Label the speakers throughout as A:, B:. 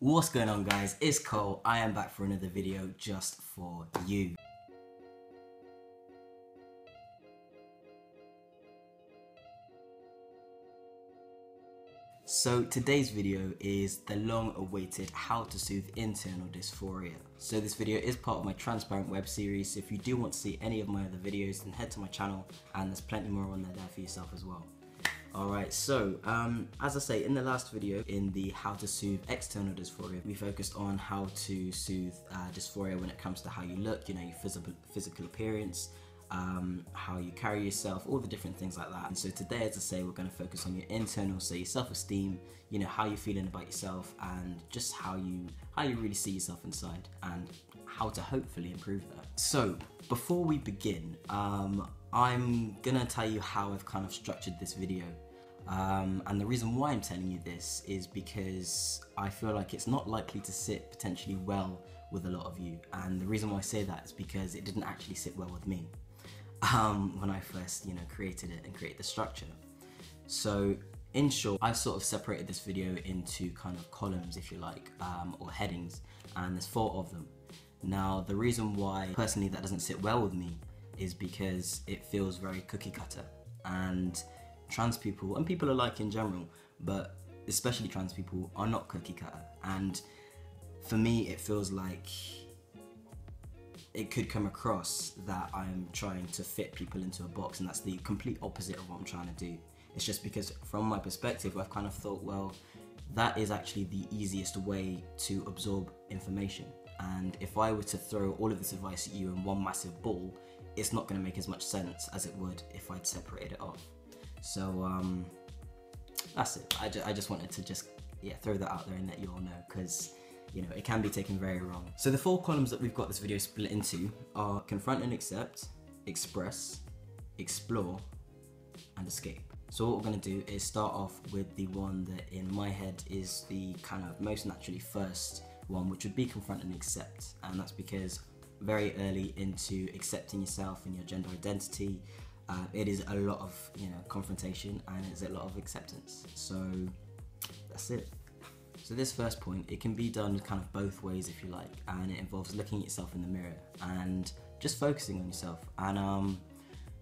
A: What's going on, guys? It's Cole. I am back for another video just for you. So today's video is the long-awaited how to soothe internal dysphoria. So this video is part of my transparent web series, so if you do want to see any of my other videos, then head to my channel and there's plenty more on there for yourself as well. Alright, so as I say, in the last video, in the how to soothe external dysphoria, we focused on how to soothe dysphoria when it comes to how you look, you know, your physical appearance, how you carry yourself, all the different things like that. And so today, as I say, we're going to focus on your internal, so your self-esteem, you know, how you're feeling about yourself, and just how you really see yourself inside, and how to hopefully improve that. So before we begin, I'm gonna tell you how I've kind of structured this video, and the reason why I'm telling you this is because I feel like it's not likely to sit potentially well with a lot of you, and the reason why I say that is because it didn't actually sit well with me when I first, you know, created it and created the structure. So in short, I've sort of separated this video into kind of columns, if you like, or headings, and there's 4 of them. Now, the reason why personally that doesn't sit well with me is because it feels very cookie cutter, and trans people, and people alike in general, but especially trans people, are not cookie cutter. And for me, it feels like it could come across that I'm trying to fit people into a box, and that's the complete opposite of what I'm trying to do. It's just because from my perspective, I've kind of thought, well, that is actually the easiest way to absorb information. And if I were to throw all of this advice at you in one massive ball, it's not going to make as much sense as it would if I'd separated it off. So that's it. I just wanted to throw that out there and let you all know, because you know, it can be taken very wrong. So the 4 columns that we've got this video split into are confront and accept, express, explore, and escape. So what we're going to do is start off with the one that in my head is the kind of most naturally first one, which would be confront and accept. And that's because very early into accepting yourself and your gender identity, it is a lot of, you know, confrontation, and it's a lot of acceptance. So that's it. So this first point, it can be done kind of both ways, if you like, and it involves looking at yourself in the mirror and just focusing on yourself. And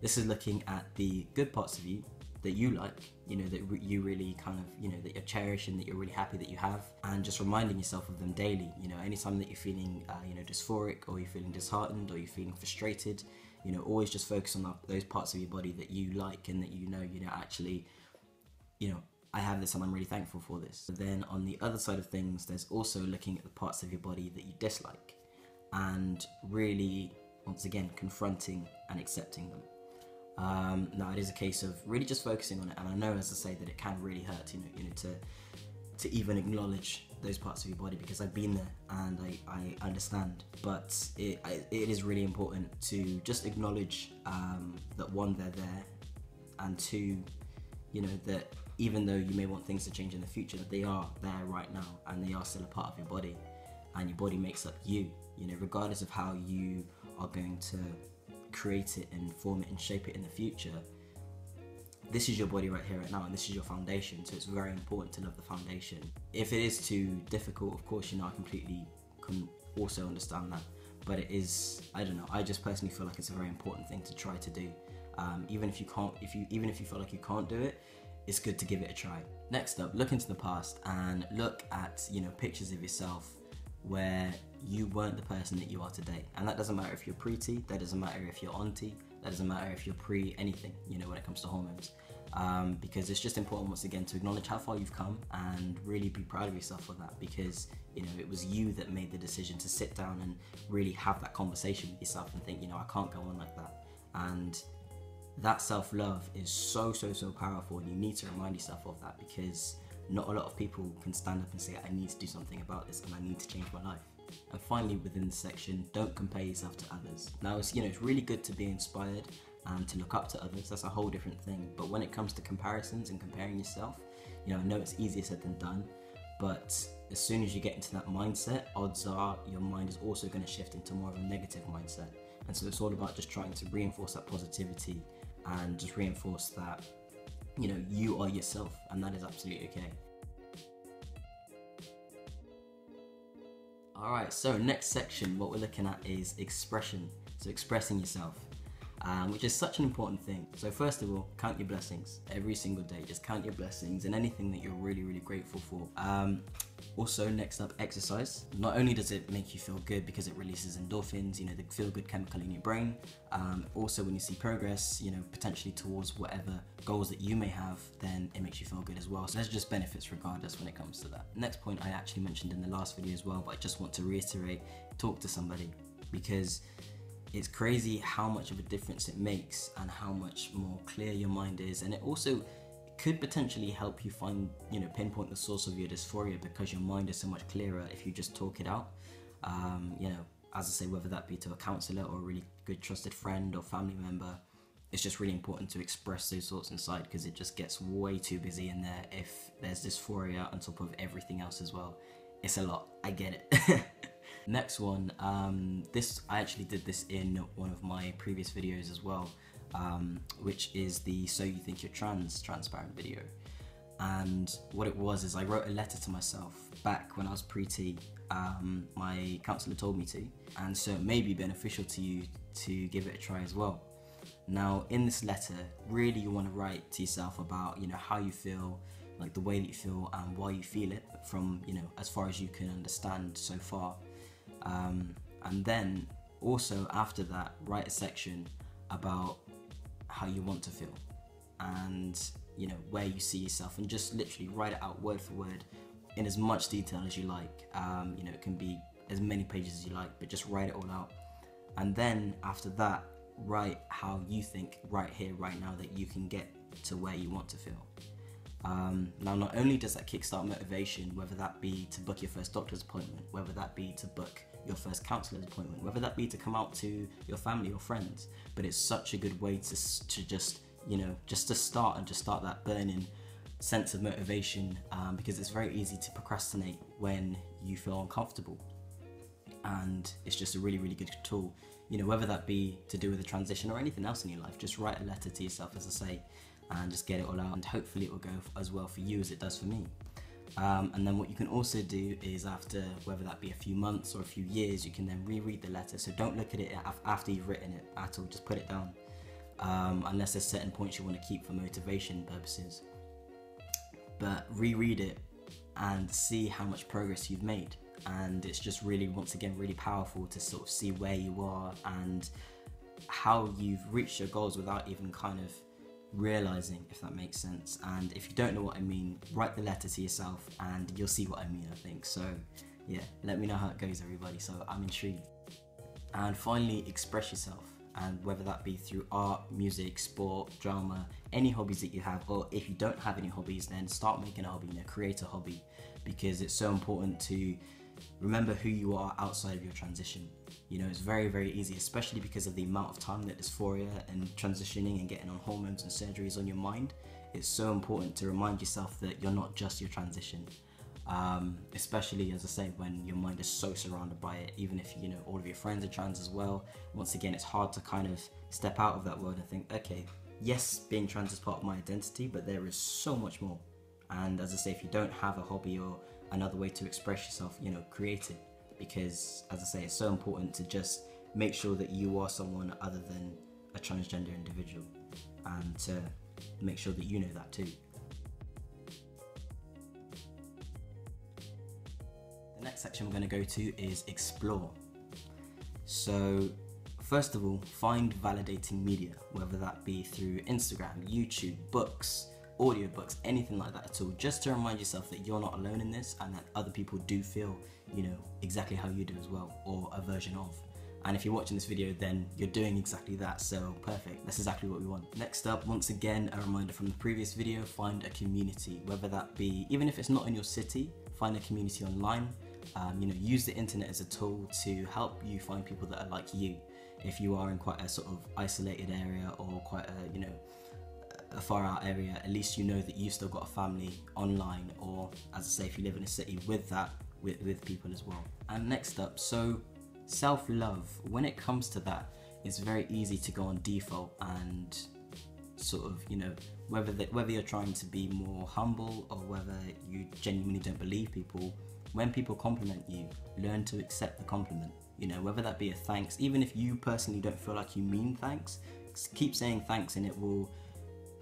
A: this is looking at the good parts of you that you like, you know, that you really kind of, you know, that you're cherishing, that you're really happy that you have, and just reminding yourself of them daily. You know, anytime that you're feeling, you know, dysphoric, or you're feeling disheartened, or you're feeling frustrated, you know, always just focus on those parts of your body that you like, and that you know, actually, you know, I have this and I'm really thankful for this. But then on the other side of things, there's also looking at the parts of your body that you dislike, and really, once again, confronting and accepting them. Now, it is a case of really just focusing on it, and I know, as I say, that it can really hurt, you know, to even acknowledge those parts of your body, because I've been there and I understand. But it is really important to just acknowledge that, 1, they're there, and 2, you know, that even though you may want things to change in the future, that they are there right now, and they are still a part of your body, and your body makes up you, you know, regardless of how you are going to create it and form it and shape it in the future. This is your body right here, right now, and this is your foundation, so it's very important to love the foundation. If it is too difficult, of course, you know, I completely can also understand that, but it is, I don't know, I just personally feel like it's a very important thing to try to do. Even if you feel like you can't do it, it's good to give it a try. Next up, look into the past and look at, you know, pictures of yourself where you weren't the person that you are today. And that doesn't matter if you're pre-T, that doesn't matter if you're on-T, that doesn't matter if you're pre-anything, you know, when it comes to hormones. Because it's just important, once again, to acknowledge how far you've come and really be proud of yourself for that, because, you know, it was you that made the decision to sit down and really have that conversation with yourself and think, you know, I can't go on like that. And that self-love is so powerful, and you need to remind yourself of that, because not a lot of people can stand up and say, I need to do something about this and I need to change my life. And finally, within this section, don't compare yourself to others. Now, it's, you know, it's really good to be inspired and to look up to others. That's a whole different thing. But when it comes to comparisons and comparing yourself, you know, I know it's easier said than done, but as soon as you get into that mindset, odds are your mind is also going to shift into more of a negative mindset. And so it's all about just trying to reinforce that positivity and just reinforce that, you know, you are yourself, and that is absolutely okay. Alright, so next section, what we're looking at is expression. So expressing yourself, which is such an important thing. So first of all, count your blessings every single day. Just count your blessings and anything that you're really, really grateful for. Also, next up, exercise. Not only does it make you feel good because it releases endorphins, you know, the feel-good chemical in your brain. Also, when you see progress, you know, potentially towards whatever goals that you may have, then it makes you feel good as well. So there's just benefits regardless when it comes to that. Next point I actually mentioned in the last video as well, but I just want to reiterate, talk to somebody, because it's crazy how much of a difference it makes and how much more clear your mind is. And it also could potentially help you find, you know, pinpoint the source of your dysphoria, because your mind is so much clearer if you just talk it out. You know, as I say, whether that be to a counsellor or a really good trusted friend or family member, it's just really important to express those thoughts inside, because it just gets way too busy in there if there's dysphoria on top of everything else as well. It's a lot, I get it. Next one, I actually did this in one of my previous videos as well, which is the So You Think You're transparent video. And what it was is I wrote a letter to myself back when I was pre-T. My counsellor told me to, and so it may be beneficial to you to give it a try as well. Now, in this letter, really you want to write to yourself about, you know, how you feel, like the way that you feel and why you feel it, from, you know, as far as you can understand so far. And then also after that, write a section about how you want to feel and, you know, where you see yourself, and just literally write it out word for word in as much detail as you like. You know, it can be as many pages as you like, but just write it all out. And then after that, write how you think right here, right now, that you can get to where you want to feel. Now, not only does that kickstart motivation, whether that be to book your first doctor's appointment, whether that be to book your first counsellor's appointment, whether that be to come out to your family or friends, but it's such a good way to just, you know, just to start that burning sense of motivation, because it's very easy to procrastinate when you feel uncomfortable, and it's just a really, really good tool, you know, whether that be to do with a transition or anything else in your life. Just write a letter to yourself, as I say, and just get it all out, and hopefully it will go as well for you as it does for me. And then what you can also do is, after, whether that be a few months or a few years, you can then reread the letter. So don't look at it after you've written it at all, just put it down, unless there's certain points you want to keep for motivation purposes. But reread it and see how much progress you've made, and it's just really, once again, really powerful to sort of see where you are and how you've reached your goals without even kind of realizing, if that makes sense. And if you don't know what I mean, write the letter to yourself and you'll see what I mean, I think. So yeah, let me know how it goes, everybody. So I'm intrigued. And finally, express yourself, and whether that be through art, music, sport, drama, any hobbies that you have, or if you don't have any hobbies, then start making a hobby, you know, create a hobby, because it's so important to remember who you are outside of your transition. You know, it's very, very easy, especially because of the amount of time that dysphoria and transitioning and getting on hormones and surgeries on your mind. It's so important to remind yourself that you're not just your transition, especially, as I say, when your mind is so surrounded by it. Even if, you know, all of your friends are trans as well, once again, it's hard to kind of step out of that world and think, okay, yes, being trans is part of my identity, but there is so much more. And as I say, if you don't have a hobby or another way to express yourself, you know, create it, because, as I say, it's so important to just make sure that you are someone other than a transgender individual, and to make sure that you know that too. The next section we're going to go to is explore. So first of all, find validating media, whether that be through Instagram, YouTube, books, audiobooks, anything like that at all, just to remind yourself that you're not alone in this, and that other people do feel, you know, exactly how you do as well, or a version of. And if you're watching this video, then you're doing exactly that, so perfect. That's exactly what we want. Next up, once again, a reminder from the previous video, find a community, whether that be, even if it's not in your city, find a community online. You know, use the internet as a tool to help you find people that are like you. If you are in quite a sort of isolated area, or quite a, you know, a far out area, at least you know that you've still got a family online, or, as I say, if you live in a city, with that, with people as well. And next up, so self-love. When it comes to that, it's very easy to go on default and sort of, you know, whether you're trying to be more humble, or whether you genuinely don't believe people when people compliment you, learn to accept the compliment. You know, whether that be a thanks, even if you personally don't feel like you mean thanks, keep saying thanks, and it will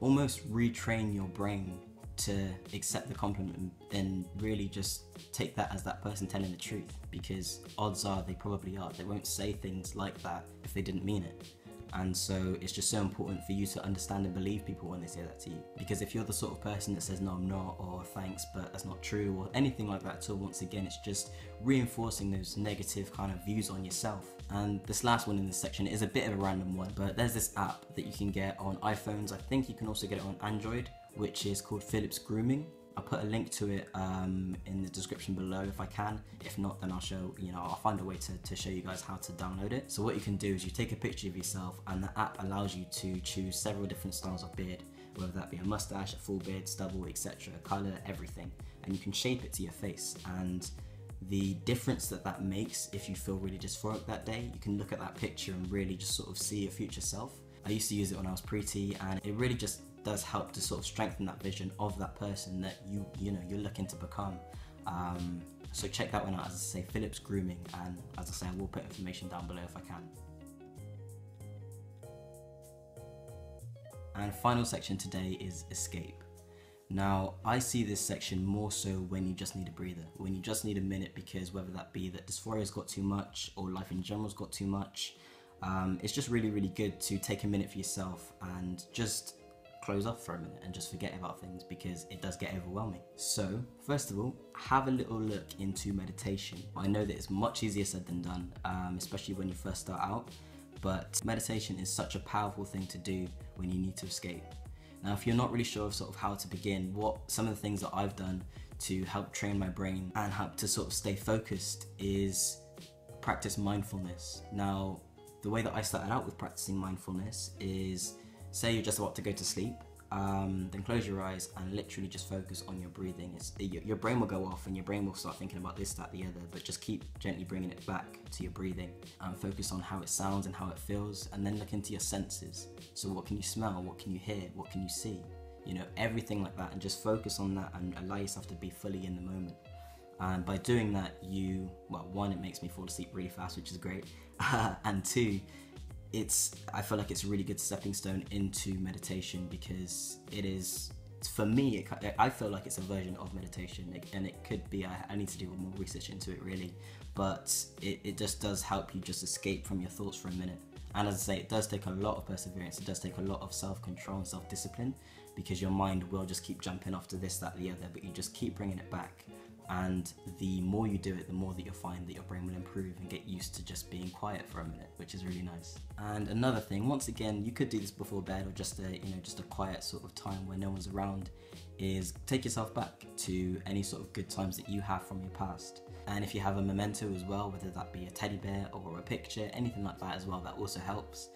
A: almost retrain your brain to accept the compliment and really just take that as that person telling the truth, because odds are they probably are. They won't say things like that if they didn't mean it. And so it's just so important for you to understand and believe people when they say that to you, because if you're the sort of person that says no I'm not, or thanks but that's not true, or anything like that at all, once again it's just reinforcing those negative kind of views on yourself. And this last one in this section is a bit of a random one, but there's this app that you can get on iPhones. I think you can also get it on Android, which is called Phillips Grooming. I'll put a link to it in the description below if I can. If not, then I'll show, I'll find a way to show you guys how to download it. So what you can do is you take a picture of yourself, and the app allows you to choose several different styles of beard, whether that be a mustache, a full beard, stubble, etc., color, everything. And you can shape it to your face. And the difference that makes, if you feel really dysphoric that day, you can look at that picture and really just sort of see your future self. I used to use it when I was pretty, and it really just does help to sort of strengthen that vision of that person that you're looking to become. So check that one out, as I say, Phillips Grooming, and as I say, I will put information down below if I can. And final section today is escape. Now, I see this section more so when you just need a breather, when you just need a minute, because whether that be that dysphoria's got too much or life in general's got too much, it's just really, really good to take a minute for yourself and just close off for a minute and just forget about things, because it does get overwhelming. So first of all, have a little look into meditation. I know that it's much easier said than done, especially when you first start out, but meditation is such a powerful thing to do when you need to escape. Now, if you're not really sure of sort of how to begin, some of the things that I've done to help train my brain and help to sort of stay focused is practice mindfulness. Now, the way that I started out with practicing mindfulness is, say you're just about to go to sleep, then close your eyes and literally just focus on your breathing. Your brain will go off and your brain will start thinking about this, that, the other, but just keep gently bringing it back to your breathing and focus on how it sounds and how it feels, and then look into your senses. So what can you smell? What can you hear? What can you see? Everything like that, and just focus on that and allow yourself to be fully in the moment. And by doing that, one, it makes me fall asleep really fast, which is great, and two, I feel like it's a really good stepping stone into meditation, because it is, for me, I feel like it's a version of meditation, and it could be, I need to do more research into it really, but it just does help you just escape from your thoughts for a minute. And as I say, it does take a lot of perseverance, it does take a lot of self-control and self-discipline, because your mind will just keep jumping off to this, that, the other, but you just keep bringing it back. And the more you do it, the more that you'll find that your brain will improve and get used to just being quiet for a minute, which is really nice. And another thing, once again, you could do this before bed, or just a quiet sort of time where no one's around, is take yourself back to any sort of good times that you have from your past. And if you have a memento as well, whether that be a teddy bear or a picture, anything like that as well, that also helps.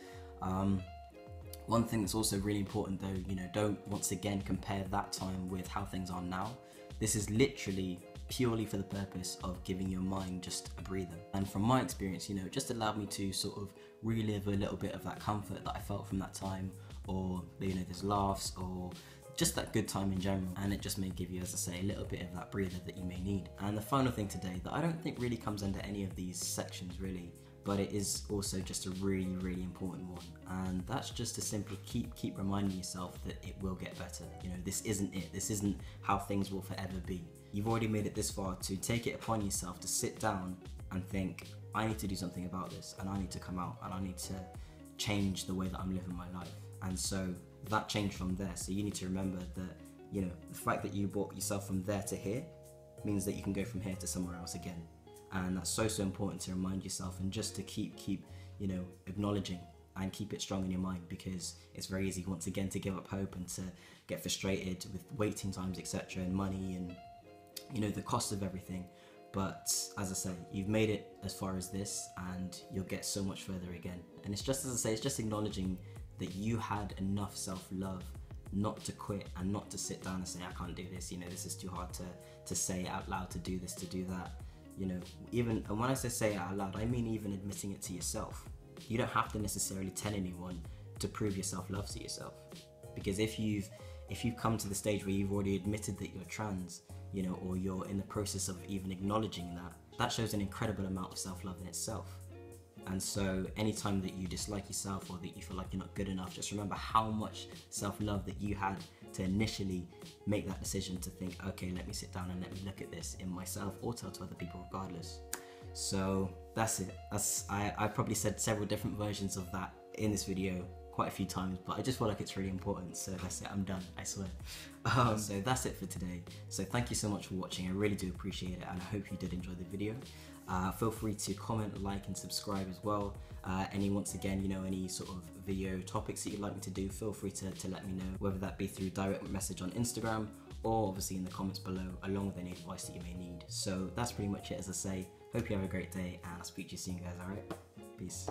A: One thing that's also really important though, don't once again compare that time with how things are now. This is literally purely for the purpose of giving your mind just a breather. And from my experience, it just allowed me to sort of relive a little bit of that comfort that I felt from that time, or there's laughs, or just that good time in general, and it just may give you, as I say, a little bit of that breather that you may need. And the final thing today that I don't think really comes under any of these sections really, but it is also just a really, really important one, and that's just to simply keep reminding yourself that it will get better. This isn't it. This isn't how things will forever be. You've already made it this far to take it upon yourself to sit down and think, I need to do something about this, and I need to come out, and I need to change the way that I'm living my life. And so that changed from there. So you need to remember that, the fact that you brought yourself from there to here means that you can go from here to somewhere else again. And that's so important to remind yourself, and just to keep acknowledging and keep it strong in your mind, because it's very easy once again to give up hope and to get frustrated with waiting times, etc., and money, and the cost of everything. But as I say, you've made it as far as this, and you'll get so much further again. And it's just, as I say, it's just acknowledging that you had enough self-love not to quit and not to sit down and say, I can't do this, this is too hard to say out loud, to do this, to do that. And when I say it out loud, I mean even admitting it to yourself. You don't have to necessarily tell anyone to prove your self-love to yourself. Because if you've come to the stage where you've already admitted that you're trans, you know, or you're in the process of even acknowledging that, that shows an incredible amount of self-love in itself. And so anytime that you dislike yourself or that you feel like you're not good enough, just remember how much self-love that you had to initially make that decision to think, okay, let me sit down and let me look at this in myself, or tell to other people regardless. So that's it. I probably said several different versions of that in this video quite a few times, but I just feel like it's really important. So that's it, I'm done, I swear. So that's it for today. So thank you so much for watching. I really do appreciate it, and I hope you did enjoy the video. Feel free to comment, like, and subscribe as well. Once again, you know, any sort of video topics that you'd like me to do, feel free to let me know, whether that be through direct message on Instagram or obviously in the comments below, along with any advice that you may need. So that's pretty much it, as I say. Hope you have a great day, and I'll speak to you soon, guys. Alright, peace.